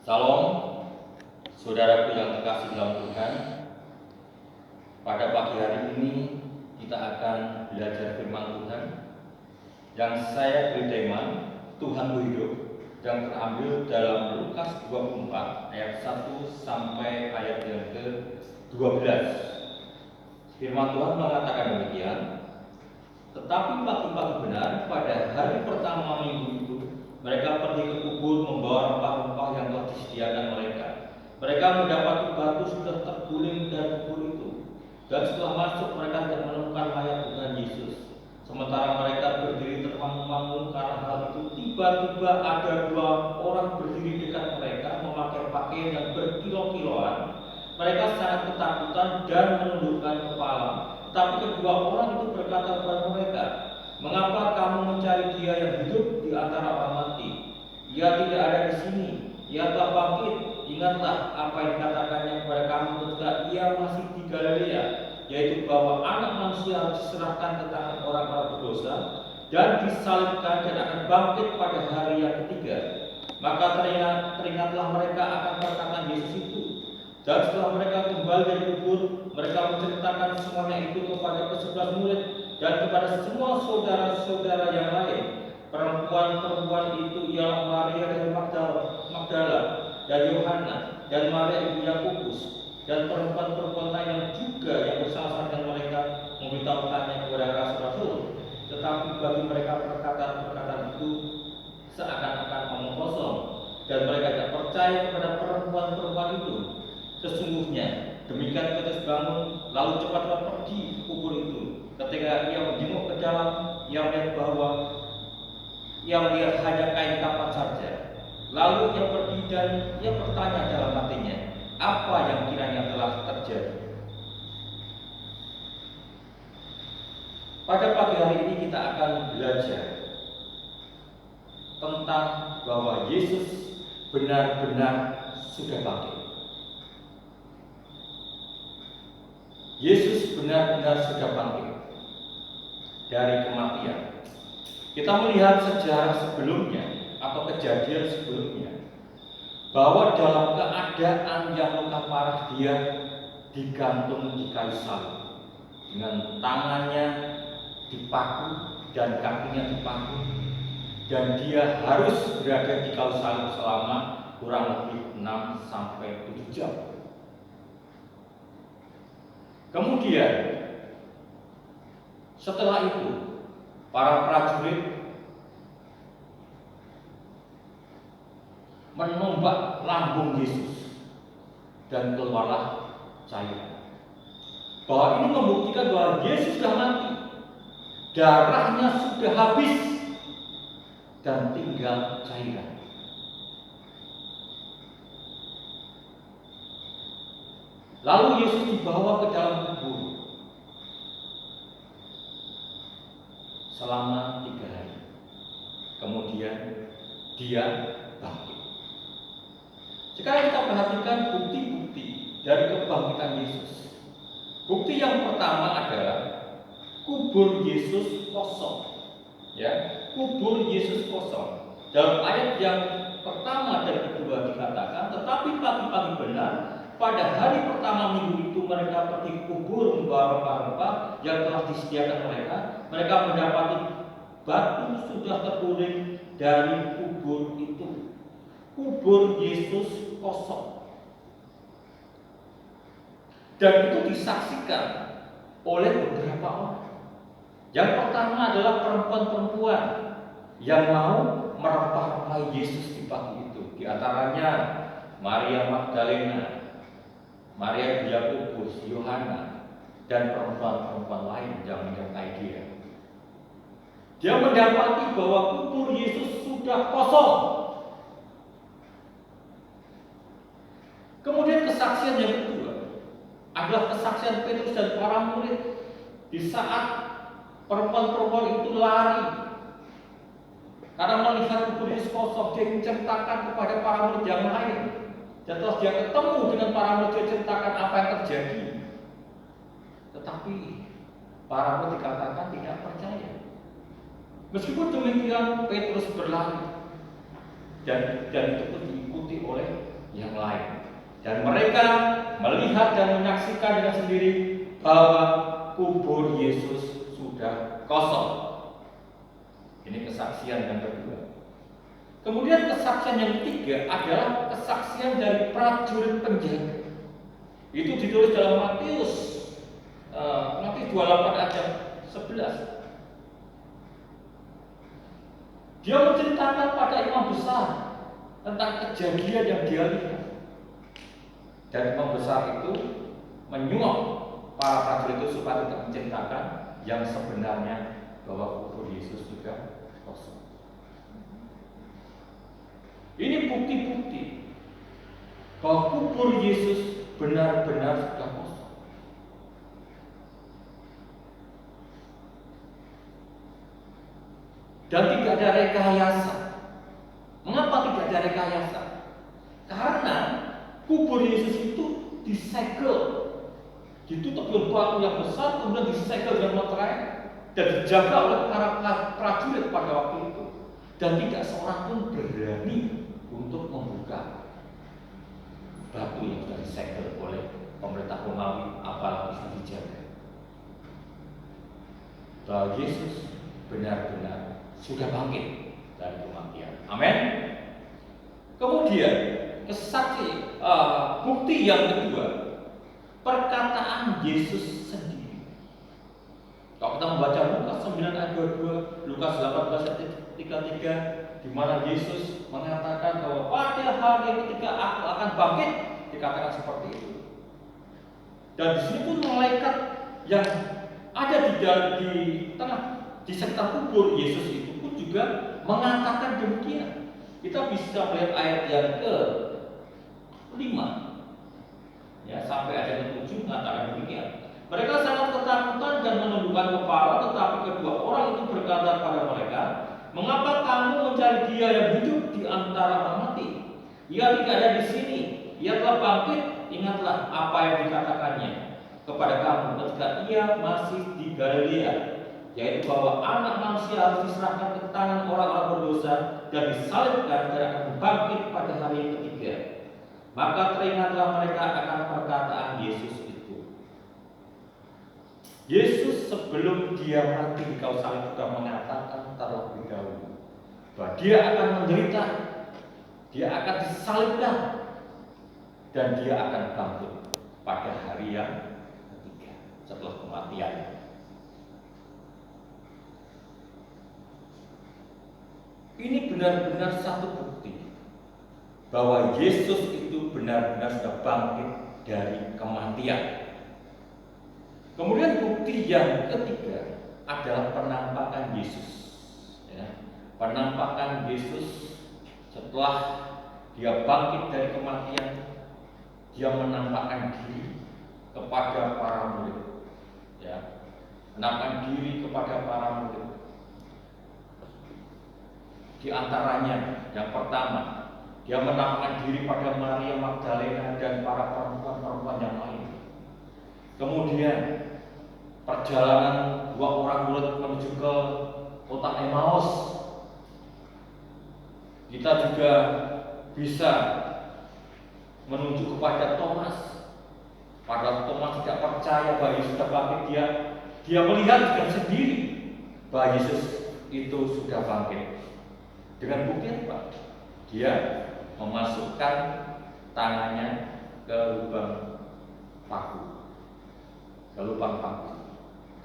Salam, saudaraku yang terkasih dalam Tuhan. Pada pagi hari ini kita akan belajar firman Tuhan yang saya beri tema Tuhan hidup, yang terambil dalam Lukas 24 ayat 1 sampai ayat yang ke-12. Firman Tuhan mengatakan demikian. Tetapi pagi-pagi benar pada hari pertama minggu itu, mereka pergi ke kubur membawa rempah-rempah yang telah disediakan mereka. Mereka mendapati batu sudah terguling dari kubur itu. Dan setelah masuk mereka tidak menemukan mayat Tuhan Yesus. Sementara mereka berdiri termangu-mangu karena hal itu, tiba-tiba ada dua orang berdiri dekat mereka memakai pakaian yang berkilau-kilauan. Mereka sangat ketakutan dan menundukkan kepala. Tapi kedua orang itu berkata kepada mereka, "Mengapa kamu mencari Dia yang hidup di antara orang mati? Ia tidak ada di sini. Ia telah bangkit. Ingatlah apa yang dikatakannya kepada kamu ketika Ia masih di Galilea, yaitu bahwa Anak Manusia harus diserahkan ke tangan orang-orang berdosa dan disalibkan dan akan bangkit pada hari yang ketiga." Maka teringatlah mereka akan perkataan Yesus itu. Dan setelah mereka kembali dari kubur, mereka menceritakan semuanya itu kepada ke-11 murid dan kepada semua saudara-saudara yang lain. Perempuan-perempuan itu ialah Maria dari Magdala dan Yohana dan Maria ibu Yakobus dan perempuan-perempuan lain yang juga yang bersama-sama dengan mereka memberitahukannya kepada rasul-rasul. Tetapi bagi mereka perkataan-perkataan itu seakan-akan omong kosong, dan mereka tidak percaya kepada perempuan-perempuan itu. Sesungguhnya demikian Petrus bangun, lalu cepat-cepat pergi ke kubur itu. Ketika ia menjenguk ke dalam, ia melihat hanya kain kapan saja. Lalu ia pergi dan ia bertanya dalam hatinya, apa yang kiranya telah terjadi. Pada pagi hari ini kita akan belajar tentang bahwa Yesus benar-benar sudah bangkit. Yesus benar-benar sudah bangkit dari kematian. Kita melihat sejarah sebelumnya atau kejadian sebelumnya bahwa dalam keadaan yang luka parah dia digantung di kayu salib dengan tangannya dipaku dan kakinya dipaku, dan dia harus berada di kayu salib selama kurang lebih 6 sampai 7 jam. Kemudian setelah itu para prajurit menombak lambung Yesus dan keluarlah cairan. Bahwa ini membuktikan bahwa Yesus sudah mati, darahnya sudah habis dan tinggal cairan. Lalu Yesus dibawa ke dalam kubur selama 3 hari. Kemudian dia bangkit. Sekarang kita perhatikan bukti-bukti dari kebangkitan Yesus. Bukti yang pertama adalah kubur Yesus kosong. Ya, kubur Yesus kosong. Dalam ayat yang pertama dan kedua dikatakan, tetapi pagi-pagi benar pada hari pertama minggu itu mereka pergi kubur membawa rempah-rempah yang telah disediakan mereka. Mereka mendapati batu sudah terguling dari kubur itu. Kubur Yesus kosong. Dan itu disaksikan oleh beberapa orang. Yang pertama adalah perempuan-perempuan yang mau merempah-rempahi Yesus di pagi itu. Di antaranya Maria Magdalena, Maria ibu Yakobus, Yohana, dan perempuan-perempuan lain yang menyertai dia. Dia mendapati bahwa kubur Yesus sudah kosong. Kemudian kesaksian yang kedua adalah kesaksian Petrus dan para murid di saat perempuan-perempuan itu lari karena melihat kubur Yesus kosong. Dia menceritakan kepada para murid yang lain. Dan setelah dia ketemu dengan para murid, dia ceritakan apa yang terjadi. Tetapi para murid dikatakan tidak percaya. Meskipun demikian, Petrus berlari dan itu pun diikuti oleh yang lain. Dan mereka melihat dan menyaksikan dengan sendiri bahwa kubur Yesus sudah kosong. Ini kesaksian yang kedua. Kemudian kesaksian yang ketiga adalah kesaksian dari prajurit penjaga. Itu ditulis dalam Matius 28 ayat 11. Dia menceritakan pada imam besar tentang kejadian yang dia lihat. Dan imam besar itu menyuap para prajurit itu supaya tidak menceritakan yang sebenarnya bahwa kubur Yesus sudah kosong. Ini bukti-bukti bahwa kubur Yesus benar-benar sudah kosong. Dan tidak ada rekayasa. Mengapa tidak ada rekayasa? Karena kubur Yesus itu disegel, ditutup dengan batu yang besar, kemudian disegel dengan materai dan dijaga oleh para prajurit pada waktu itu. Dan tidak seorang pun berani untuk membuka batu yang sudah disegel oleh pemerintah Romawi, apalagi bisa dijaga. Bahwa Yesus benar-benar sudah bangkit dari kematian. Amin. Kemudian bukti yang kedua, perkataan Yesus sendiri. Kalau kita membaca Lukas 9 ayat 22, Lukas 18 ayat 33, di mana Yesus mengatakan bahwa pada hari ketika aku akan bangkit, dikatakan seperti itu. Dan di sini pun malaikat yang ada di sekitar kubur Yesus itu pun juga mengatakan demikian. Kita bisa melihat ayat yang ke-5 ya, sampai ayat yang ke-7 mengatakan demikian. Mereka sangat ketakutan dan menundukkan kepala, tetapi kedua orang itu berkata kepada mereka, "Mengapa kamu mencari Dia yang hidup di antara orang mati? Ia tidak ada di sini. Ia telah bangkit. Ingatlah apa yang dikatakannya kepada kamu ketika Ia masih di Galilea, yaitu bahwa Anak Manusia harus diserahkan ke tangan orang-orang berdosa dan disalibkan dan akan bangkit pada hari yang ketiga." Maka teringatlah mereka akan perkataan Yesus itu. Yesus sebelum Dia mati di kayu salib sudah mengatakan terlebih dahulu bahwa Dia akan menderita, Dia akan disalibkan, dan Dia akan bangkit pada hari yang ketiga setelah kematian. Ini benar-benar satu bukti bahwa Yesus itu benar-benar sudah bangkit dari kematian. Kemudian bukti yang ketiga adalah penampakan Yesus. Ya, penampakan Yesus setelah Dia bangkit dari kematian, Dia menampakkan diri kepada para murid. Ya, menampakkan diri kepada para murid. Di antaranya yang pertama, Dia menampakkan diri pada Maria Magdalena dan para perempuan-perempuan yang lain. Kemudian perjalanan dua orang murid menuju ke kota Emmaus. Kita juga bisa menuju kepada Thomas. Padahal Thomas tidak percaya bahwa Yesus sudah bangkit, dia melihat dengan sendiri bahwa Yesus itu sudah bangkit. Dengan bukti apa? Dia memasukkan tangannya ke lubang paku,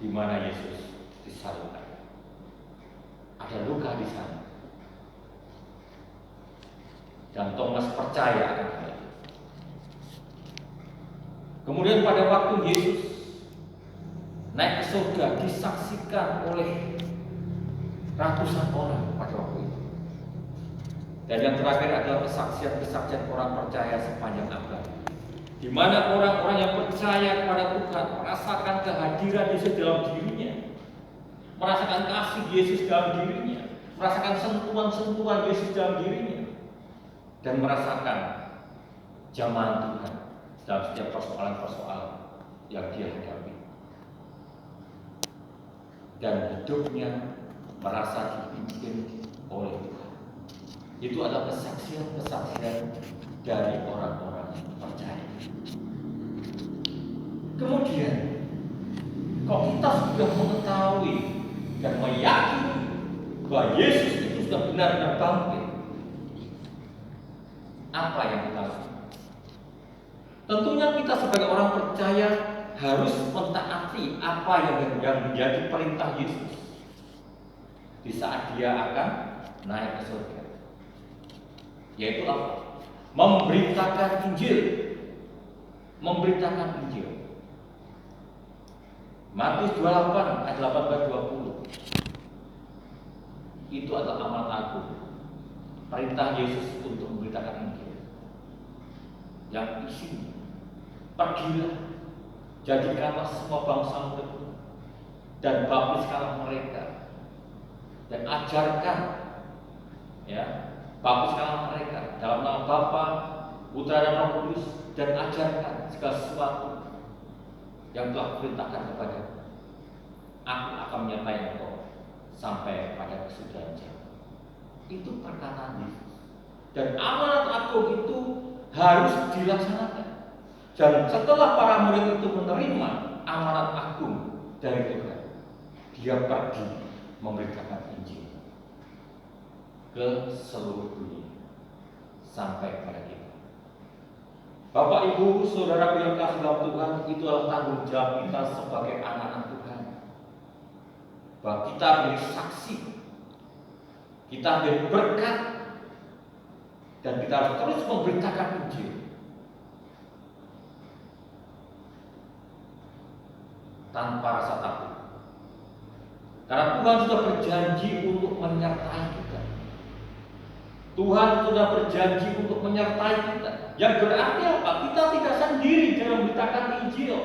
di mana Yesus disalibkan. Ada luka di sana. Dan Thomas percaya akan hal itu. Kemudian pada waktu Yesus naik ke surga, disaksikan oleh ratusan orang pada waktu itu. Dan yang terakhir adalah kesaksian-kesaksian orang percaya sepanjang abad, di mana orang-orang yang percaya kepada Tuhan merasakan kehadiran Yesus dalam dirinya, merasakan kasih Yesus dalam dirinya, merasakan sentuhan-sentuhan Yesus dalam dirinya, dan merasakan jamahan Tuhan dalam setiap persoalan-persoalan yang dia hadapi. Dan hidupnya merasa dipimpin oleh Tuhan. Itu adalah kesaksian-kesaksian dari orang-orang percaya. Kemudian, kalau kita sudah mengetahui dan meyakini bahwa Yesus itu sudah benar-benar bangkit, apa yang kita lakukan? Tentunya kita sebagai orang percaya harus mentaati apa yang menjadi perintah Yesus di saat Dia akan naik ke surga, yaitu apa? Memberitakan Injil. Memberitakan Injil. Matius 28 ayat 18-20. Itu adalah amanat agung, perintah Yesus untuk memberitakan Injil, yang isinya, pergilah, jadikanlah semua bangsa murid dan baptiskanlah mereka, dan ajarkan, ya, baptiskanlah mereka dalam nama Bapa, Putra dan Roh Kudus, dan ajarkan segala sesuatu yang telah perintahkan kepadamu. Aku akan menyertai engkau sampai pada kesudahan zaman. Itu perkataan Yesus. Dan amanat agung itu harus dilaksanakan. Dan setelah para murid itu menerima amanat agung dari Tuhan, dia pergi memberitakan Injil ke seluruh dunia sampai pada kita. Bapak, Ibu, Saudara yang kasih dalam Tuhan, itu adalah tanggung jawab kita sebagai anak-anak Tuhan. Bahwa kita menjadi saksi, kita menjadi berkat, dan kita harus terus memberitakan Injil tanpa rasa takut. Karena Tuhan sudah berjanji untuk menyertai kita. Tuhan sudah berjanji untuk menyertai kita. Yang berarti apa? Kita tidak sendiri dalam memberitakan Injil.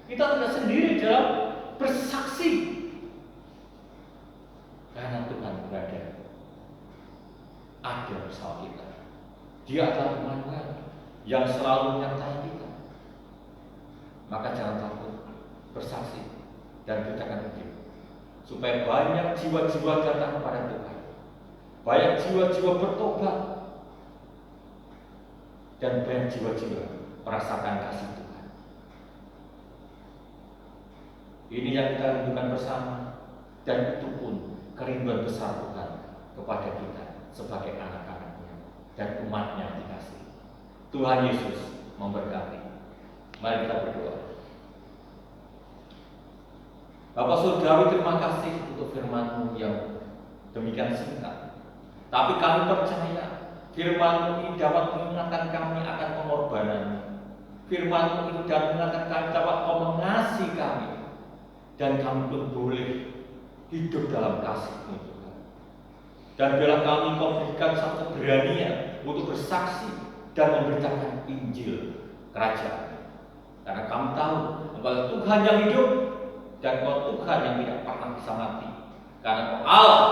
Kita tidak sendiri dalam bersaksi. Karena Tuhan ada bersama kita. Dia adalah Immanuel yang selalu menyertai kita. Maka jangan takut bersaksi dan beritakan Injil, supaya banyak jiwa-jiwa datang kepada Tuhan, banyak jiwa-jiwa bertobat, dan banyak jiwa-jiwa merasakan kasih Tuhan. Ini yang kita rindukan bersama, dan itu pun kerinduan besar Tuhan kepada kita sebagai anak-anaknya dan umatnya dikasih. Tuhan Yesus memberkati. Mari kita berdoa. Bapak Saudara, terima kasih untuk firman-Mu yang demikian singkat. Tapi kami percaya firman-Mu ini dapat mengingatkan kami akan pengorbanan. Firman-Mu itu dapat mengingatkan kami dapat Kau mengasihi kami, dan kami pun boleh hidup dalam kasih-Mu, Tuhan. Dan biarlah kami Kau berikan satu keberanian untuk bersaksi dan memberitakan Injil Kerajaan. Karena kami tahu Engkau Tuhan yang hidup, dan Kau Tuhan yang tidak pernah bisa mati. Karena Kau Allah,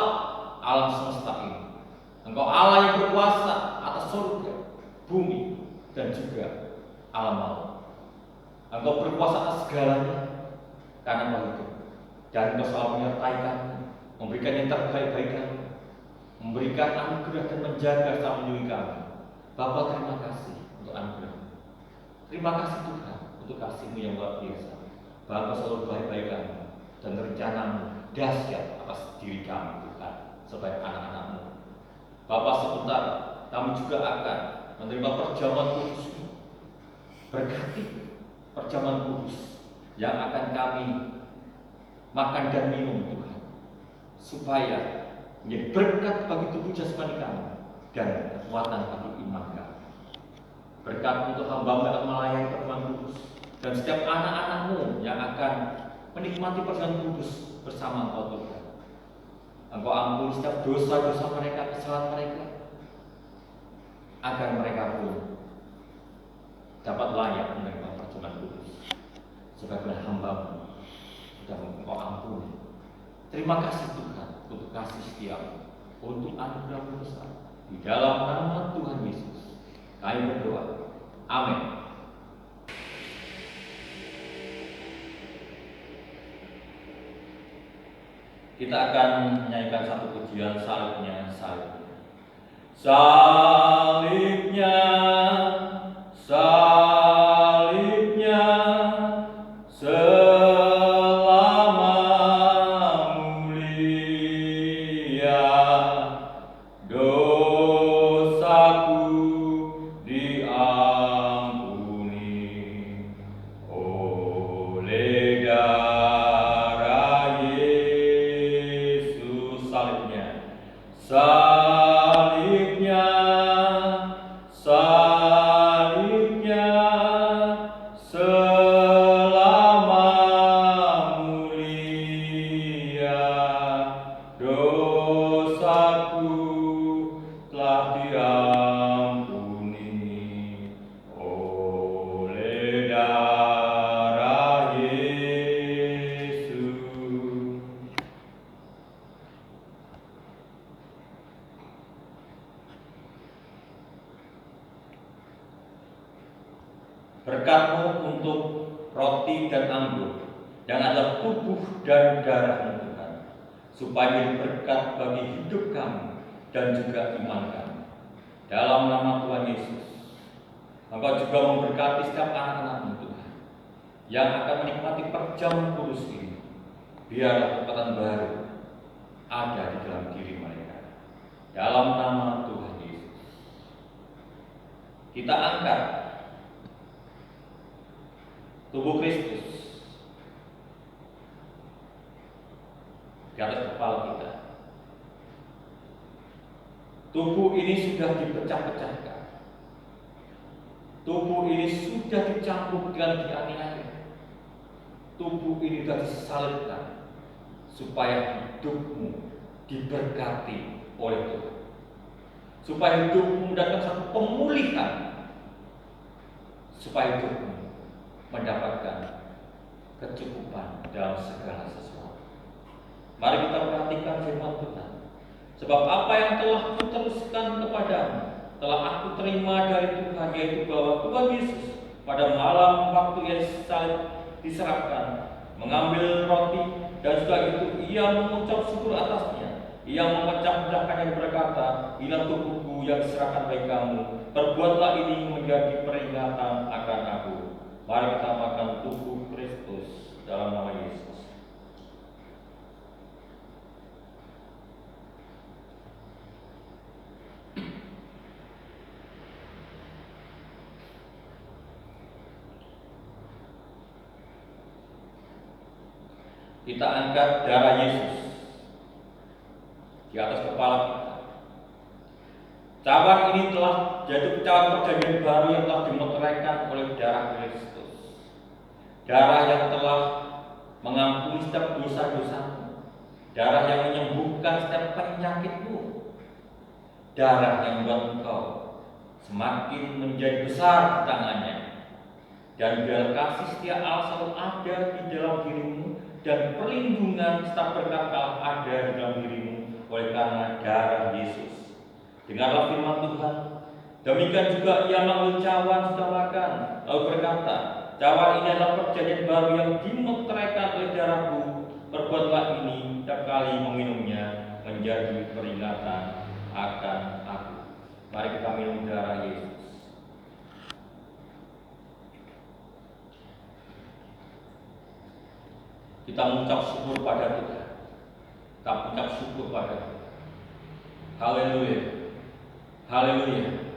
alam semesta ini. Engkau Allah yang berkuasa atas surga, bumi, dan juga alam maut. Engkau berkuasa atas segalanya, karena Engkau hidup. Dan Engkau selalu menyertai kami, memberikan yang terbaik bagi kami, memberikan anugerah dan menjaga serta melindungi kami. Bapa, terima kasih untuk anugerah. Terima kasih Tuhan untuk kasih-Mu yang luar biasa. Bapa, selalu baik-baik kami, dan rencana-Mu dahsyat atas diri kami, Tuhan, sebagai anak-anak-Mu. Bapa, sebentar kami juga akan menerima perjamuan kudus-Mu. Berkati perjamuan kudus yang akan kami makan dan minum, Tuhan, supaya menjadi berkat bagi tubuh jasmani kami dan kekuatan bagi iman kami. Berkat untuk hamba-Mu yang melayani perjamuan kudus, dan setiap anak-anak-Mu yang akan menikmati perjamuan kudus bersama Engkau, Tuhan. Engkau ampuni setiap dosa-dosa mereka, kesalahan mereka, agar mereka pun dapat layak menerima perjamuan kudus sebagai hamba-Mu sudah Engkau ampuni. Terima kasih Tuhan untuk kasih setia-Mu, untuk anugerah-Mu besar. Di dalam nama Tuhan Yesus kami berdoa. Amin. Kita akan menyanyikan satu pujian, salibnya, salibnya. Salibnya salibnya selama mulia, dosaku telah diampuni oleh darah Yesus. Berkat-Mu untuk roti dan anggur yang adalah tubuh dan darah Tuhan, supaya menjadi berkat bagi hidup kami dan juga iman kami. Dalam nama Tuhan Yesus, Engkau juga memberkati setiap anak-anak-Mu Tuhan yang akan menikmati perjamuan kudus ini. Biarlah kekuatan baru ada di dalam diri mereka. Dalam nama Tuhan Yesus, kita angkat tubuh Kristus di atas kepala kita. Tubuh ini sudah dipecah-pecahkan. Tubuh ini sudah dicampur dengan dianiaya. Tubuh ini sudah disalibkan supaya hidupmu diberkati oleh Tuhan. Supaya hidupmu mendapatkan satu pemulihan. Supaya hidupmu mendapatkan kecukupan dalam segala sesuatu. Mari kita perhatikan firman Tuhan. Sebab apa yang telah kuteruskan kepadamu telah aku terima dari Tuhan, yaitu bahwa Tuhan Yesus pada malam waktu Ia diserahkan mengambil roti, dan setelah itu Ia mengucap syukur atasnya. Ia memecah-pecahkannya berkata, inilah tubuhku yang diserahkan bagi kamu. Perbuatlah ini menjadi peringatan akan aku. Mari kita makan tubuh Kristus dalam nama Yesus. Kita angkat darah Yesus di atas kepala kita. Cawan ini telah jadi cawan perjanjian baru yang telah dimeteraikan oleh darah Kristus. Darah yang telah mengampuni setiap dosa-dosamu. Darah yang menyembuhkan setiap penyakitmu. Darah yang membuat engkau semakin menjadi besar di tangannya. Dan biar kasih setia Allah selalu ada di dalam dirimu, dan perlindungan serta berkat Allah ada di dalam dirimu oleh karena darah Yesus. Dengarlah firman Tuhan. Demikian juga Ia mengambil cawan setelah makan, lalu berkata, cawan ini adalah perjanjian baru yang dimeteraikan oleh darahku. Perbuatlah ini setiap kali meminumnya menjadi peringatan akan aku. Mari kita minum darah Yesus. Kita mengucap syukur pada Tuhan. Kita mengucap syukur pada Tuhan. Haleluya. Haleluya.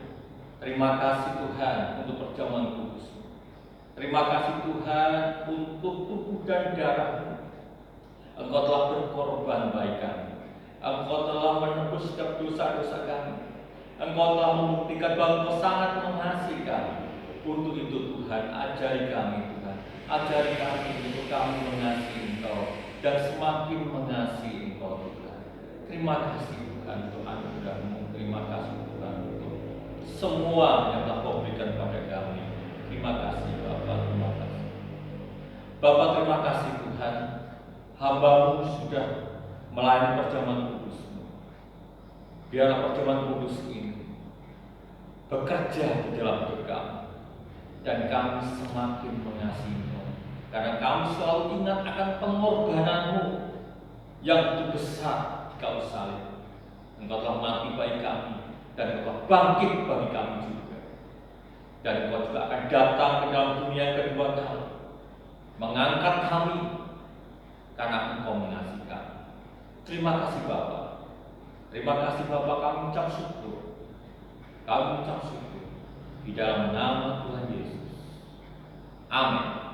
Terima kasih Tuhan untuk perjamuan kudus. Terima kasih Tuhan untuk tubuh dan darah-Mu. Engkau telah berkorban bagi kami. Engkau telah menebus setiap dosa-dosa kami. Engkau telah membuktikan bahwa Engkau sangat mengasihi kami. Untuk itu Tuhan, ajari kami Tuhan. Ajari kami untuk kami mengasihi Engkau dan semakin mengasihi Engkau Tuhan. Terima kasih Tuhan untuk anugerah-Mu. Terima kasih Tuhan untuk semua yang telah Kau berikan pada kami. Terima kasih Bapa, terima kasih. Bapa, terima kasih Tuhan. Hamba-Mu sudah melayani perjamuan kudus-Mu. Biarlah perjamuan kudus ini bekerja di dalam hidup kami. Dan kami semakin mengasihi-Mu, karena kami selalu ingat akan pengorbanan-Mu yang begitu besar di kayu salib. Engkau telah mati bagi kami, dan Engkau telah bangkit bagi kami juga. Dan Engkau juga akan datang ke dalam dunia kedua kali, mengangkat kami karena Engkau mengasihi kami. Terima kasih Bapa. Terima kasih Bapa, kami ucap syukur. Kami ucap syukur di dalam nama Tuhan Yesus. Amin.